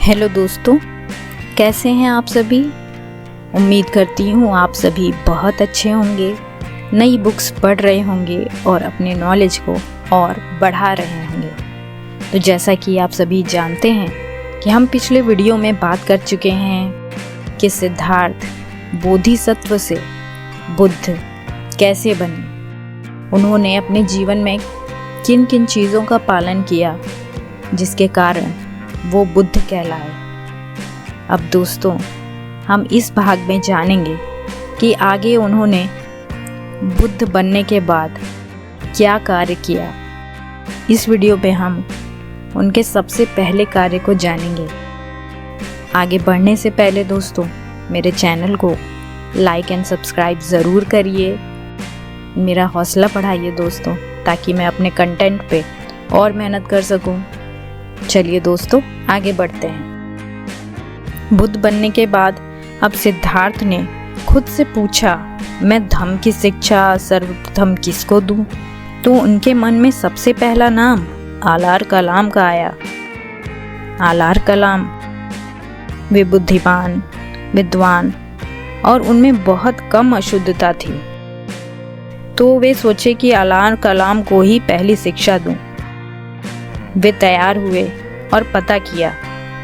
Hello दोस्तों, कैसे हैं आप सभी। उम्मीद करती हूँ आप सभी बहुत अच्छे होंगे, नई बुक्स पढ़ रहे होंगे और अपने नॉलेज को और बढ़ा रहे होंगे। तो जैसा कि आप सभी जानते हैं कि हम पिछले वीडियो में बात कर चुके हैं कि सिद्धार्थ बोधिसत्व से बुद्ध कैसे बने, उन्होंने अपने जीवन में किन किन चीज़ों का पालन किया जिसके कारण वो बुद्ध कहलाए। अब दोस्तों, हम इस भाग में जानेंगे कि आगे उन्होंने बुद्ध बनने के बाद क्या कार्य किया। इस वीडियो में हम उनके सबसे पहले कार्य को जानेंगे। आगे बढ़ने से पहले दोस्तों, मेरे चैनल को लाइक एंड सब्सक्राइब ज़रूर करिए, मेरा हौसला बढ़ाइए दोस्तों, ताकि मैं अपने कंटेंट पे और मेहनत कर सकूं। चलिए दोस्तों, आगे बढ़ते हैं। बुद्ध बनने के बाद अब सिद्धार्थ ने खुद से पूछा, मैं धम्म की शिक्षा सर्वप्रथम किसको दूं? तो उनके मन में सबसे पहला नाम आलार कलाम का आया। आलार कलाम वे बुद्धिमान, विद्वान और उनमें बहुत कम अशुद्धता थी। तो वे सोचे कि आलार कलाम को ही पहली शिक्षा दूं। वे तैयार हुए और पता किया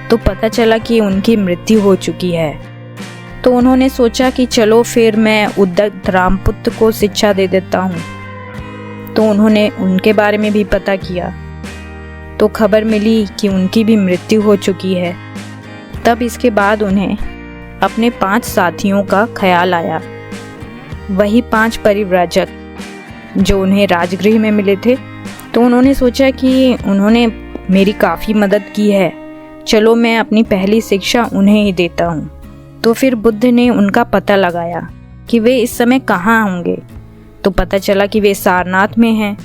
तो पता चला कि उनकी मृत्यु हो चुकी है। तो उन्होंने सोचा कि चलो फिर मैं उद्दत रामपुत्र को शिक्षा दे देता हूँ। तो उन्होंने उनके बारे में भी पता किया तो खबर मिली कि उनकी भी मृत्यु हो चुकी है। तब इसके बाद उन्हें अपने 5 साथियों का ख्याल आया, वही 5 परिव्राजक जो उन्हें राजगृह में मिले थे। तो उन्होंने सोचा कि उन्होंने मेरी काफ़ी मदद की है, चलो मैं अपनी पहली शिक्षा उन्हें ही देता हूँ। तो फिर बुद्ध ने उनका पता लगाया कि वे इस समय कहाँ होंगे। तो पता चला कि वे सारनाथ में हैं।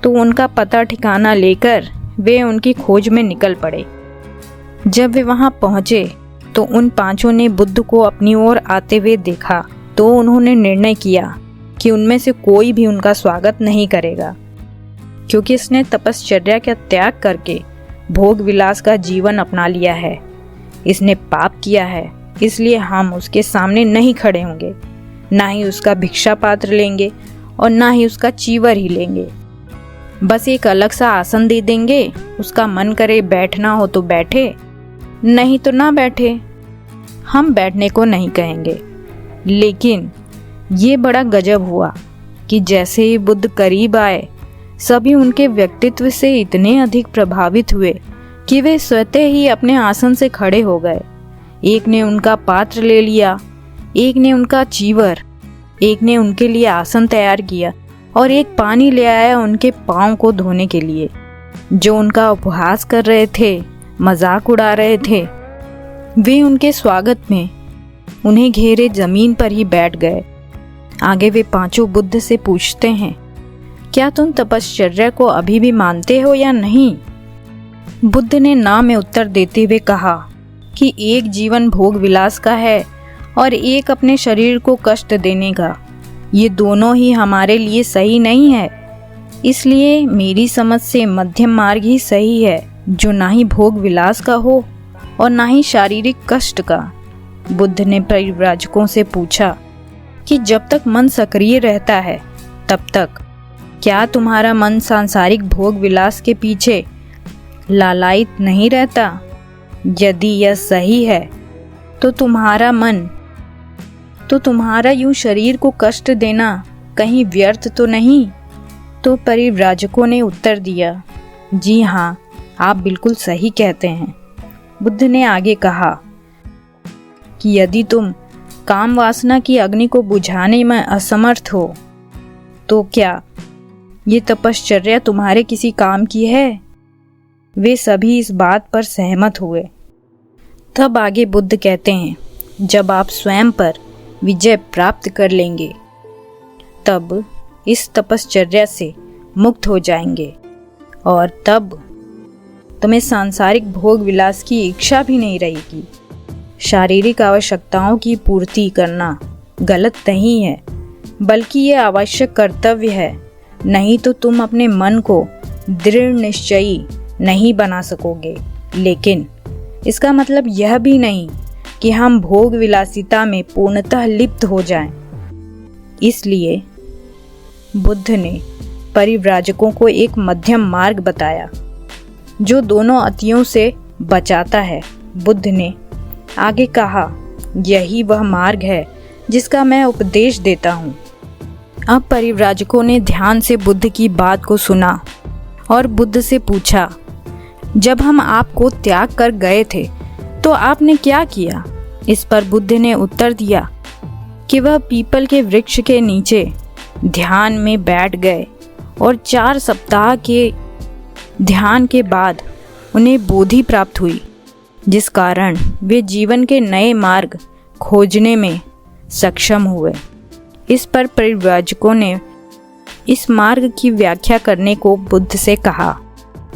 तो उनका पता ठिकाना लेकर वे उनकी खोज में निकल पड़े। जब वे वहाँ पहुँचे तो उन 5 ने बुद्ध को अपनी ओर आते हुए देखा। तो उन्होंने निर्णय किया कि उनमें से कोई भी उनका स्वागत नहीं करेगा, क्योंकि इसने तपश्चर्या का त्याग करके भोग विलास का जीवन अपना लिया है। इसने पाप किया है, इसलिए हम उसके सामने नहीं खड़े होंगे, ना ही उसका भिक्षा पात्र लेंगे और ना ही उसका चीवर ही लेंगे। बस एक अलग सा आसन दे देंगे, उसका मन करे बैठना हो तो बैठे, नहीं तो ना बैठे। हम बैठने को नहीं कहेंगे। लेकिन ये बड़ा गजब हुआ कि जैसे ही बुद्ध करीब आए, सभी उनके व्यक्तित्व से इतने अधिक प्रभावित हुए कि वे स्वतः ही अपने आसन से खड़े हो गए। एक ने उनका पात्र ले लिया, एक ने उनका चीवर, एक ने उनके लिए आसन तैयार किया और एक पानी ले आया उनके पाँव को धोने के लिए। जो उनका उपहास कर रहे थे, मजाक उड़ा रहे थे, वे उनके स्वागत में उन्हें घेरे जमीन पर ही बैठ गए। आगे वे 5 बुद्ध से पूछते हैं, क्या तुम तपश्चर्या को अभी भी मानते हो या नहीं? बुद्ध ने ना में उत्तर देते हुए कहा कि एक जीवन भोग विलास का है और एक अपने शरीर को कष्ट देने का। ये दोनों ही हमारे लिए सही नहीं है। इसलिए मेरी समझ से मध्यम मार्ग ही सही है, जो ना ही भोग विलास का हो और ना ही शारीरिक कष्ट का। बुद्ध ने परिव्राजकों से पूछा कि जब तक मन सक्रिय रहता है तब तक क्या तुम्हारा मन सांसारिक भोग विलास के पीछे लालायित नहीं रहता? यदि यह सही है तो तुम्हारा यूं शरीर को कष्ट देना कहीं व्यर्थ तो नहीं? तो परिव्राजकों ने उत्तर दिया, जी हाँ, आप बिल्कुल सही कहते हैं। बुद्ध ने आगे कहा कि यदि तुम काम वासना की अग्नि को बुझाने में असमर्थ हो तो क्या ये तपश्चर्या तुम्हारे किसी काम की है? वे सभी इस बात पर सहमत हुए। तब आगे बुद्ध कहते हैं, जब आप स्वयं पर विजय प्राप्त कर लेंगे तब इस तपश्चर्या से मुक्त हो जाएंगे और तब तुम्हें सांसारिक भोग विलास की इच्छा भी नहीं रहेगी। शारीरिक आवश्यकताओं की पूर्ति करना गलत नहीं है, बल्कि ये आवश्यक कर्तव्य है। नहीं तो तुम अपने मन को दृढ़ निश्चयी नहीं बना सकोगे। लेकिन इसका मतलब यह भी नहीं कि हम भोग विलासिता में पूर्णतः लिप्त हो जाएं। इसलिए बुद्ध ने परिव्राजकों को एक मध्यम मार्ग बताया जो दोनों अतियों से बचाता है। बुद्ध ने आगे कहा, यही वह मार्ग है जिसका मैं उपदेश देता हूँ। अब परिव्राजकों ने ध्यान से बुद्ध की बात को सुना और बुद्ध से पूछा, जब हम आपको त्याग कर गए थे तो आपने क्या किया? इस पर बुद्ध ने उत्तर दिया कि वह पीपल के वृक्ष के नीचे ध्यान में बैठ गए और 4 सप्ताह के ध्यान के बाद उन्हें बोधि प्राप्त हुई, जिस कारण वे जीवन के नए मार्ग खोजने में सक्षम हुए। इस पर परिव्राजकों ने इस मार्ग की व्याख्या करने को बुद्ध से कहा।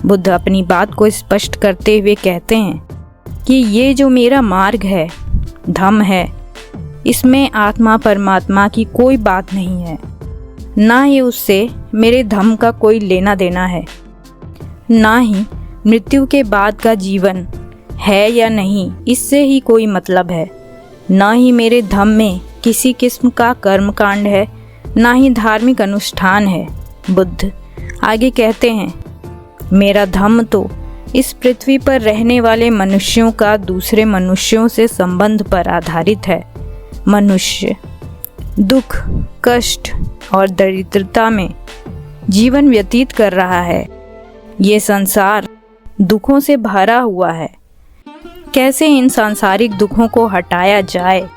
बुद्ध अपनी बात को स्पष्ट करते हुए कहते हैं कि ये जो मेरा मार्ग है, धम्म है, इसमें आत्मा परमात्मा की कोई बात नहीं है, ना ही उससे मेरे धम्म का कोई लेना देना है, ना ही मृत्यु के बाद का जीवन है या नहीं इससे ही कोई मतलब है, ना ही मेरे धम्म में किसी किस्म का कर्मकांड है, ना ही धार्मिक अनुष्ठान है। बुद्ध आगे कहते हैं, मेरा धम्म तो इस पृथ्वी पर रहने वाले मनुष्यों का दूसरे मनुष्यों से संबंध पर आधारित है। मनुष्य दुख, कष्ट और दरिद्रता में जीवन व्यतीत कर रहा है। ये संसार दुखों से भरा हुआ है। कैसे इन सांसारिक दुखों को हटाया जाए,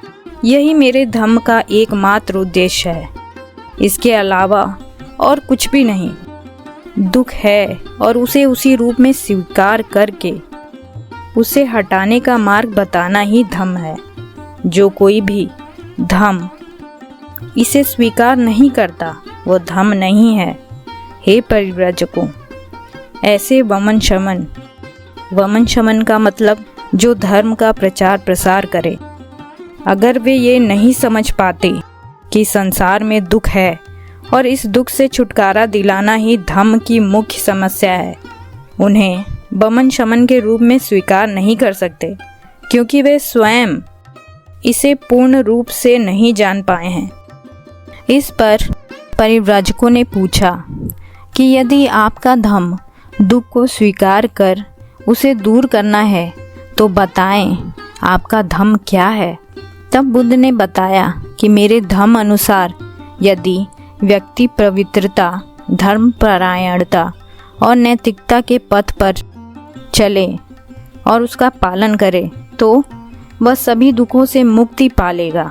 यही मेरे धम्म का एकमात्र उद्देश्य है। इसके अलावा और कुछ भी नहीं। दुख है और उसे उसी रूप में स्वीकार करके उसे हटाने का मार्ग बताना ही धम्म है। जो कोई भी धम्म इसे स्वीकार नहीं करता, वो धम्म नहीं है। हे परिव्राजकों, ऐसे वमन शमन का मतलब जो धर्म का प्रचार प्रसार करे। अगर वे ये नहीं समझ पाते कि संसार में दुख है और इस दुख से छुटकारा दिलाना ही धम्म की मुख्य समस्या है, उन्हें वमन शमन के रूप में स्वीकार नहीं कर सकते, क्योंकि वे स्वयं इसे पूर्ण रूप से नहीं जान पाए हैं। इस पर परिव्राजकों ने पूछा कि यदि आपका धम्म दुख को स्वीकार कर उसे दूर करना है तो बताएं आपका धम्म क्या है। तब बुद्ध ने बताया कि मेरे धम्म अनुसार यदि व्यक्ति पवित्रता, धर्मपरायणता और नैतिकता के पथ पर चले और उसका पालन करे तो वह सभी दुखों से मुक्ति पा लेगा।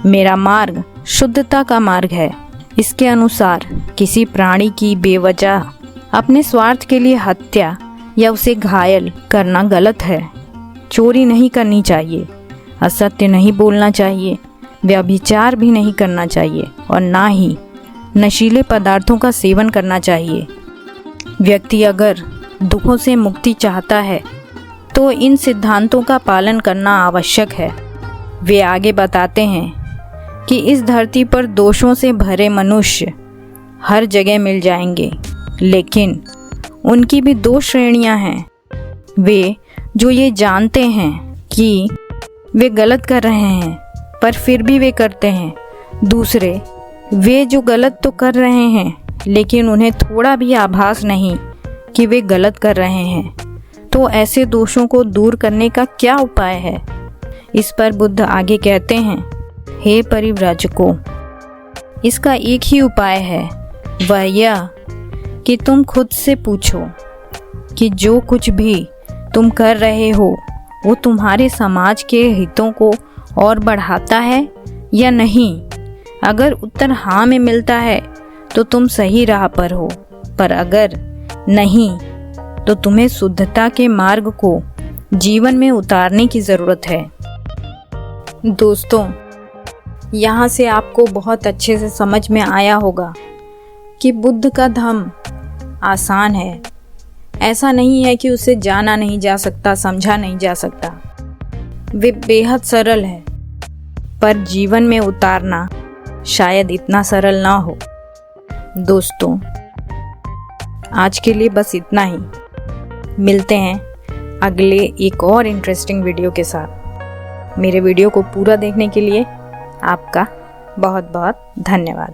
मेरा मार्ग शुद्धता का मार्ग है। इसके अनुसार किसी प्राणी की बेवजह अपने स्वार्थ के लिए हत्या या उसे घायल करना गलत है। चोरी नहीं करनी चाहिए, असत्य नहीं बोलना चाहिए, व्यभिचार भी नहीं करना चाहिए और ना ही नशीले पदार्थों का सेवन करना चाहिए। व्यक्ति अगर दुखों से मुक्ति चाहता है तो इन सिद्धांतों का पालन करना आवश्यक है। वे आगे बताते हैं कि इस धरती पर दोषों से भरे मनुष्य हर जगह मिल जाएंगे, लेकिन उनकी भी 2 श्रेणियां हैं। वे जो ये जानते हैं कि वे गलत कर रहे हैं पर फिर भी वे करते हैं। दूसरे वे जो गलत तो कर रहे हैं लेकिन उन्हें थोड़ा भी आभास नहीं कि वे गलत कर रहे हैं। तो ऐसे दोषों को दूर करने का क्या उपाय है? इस पर बुद्ध आगे कहते हैं, हे परिव्राजकों, इसका एक ही उपाय है, वह यह कि तुम खुद से पूछो कि जो कुछ भी तुम कर रहे हो वो तुम्हारे समाज के हितों को और बढ़ाता है या नहीं। अगर उत्तर हाँ में मिलता है तो तुम सही राह पर हो, पर अगर नहीं तो तुम्हें शुद्धता के मार्ग को जीवन में उतारने की ज़रूरत है। दोस्तों, यहाँ से आपको बहुत अच्छे से समझ में आया होगा कि बुद्ध का धम्म आसान है। ऐसा नहीं है कि उसे जाना नहीं जा सकता, समझा नहीं जा सकता। वे बेहद सरल है, पर जीवन में उतारना शायद इतना सरल ना हो। दोस्तों, आज के लिए बस इतना ही। मिलते हैं अगले एक और इंटरेस्टिंग वीडियो के साथ। मेरे वीडियो को पूरा देखने के लिए आपका बहुत बहुत धन्यवाद।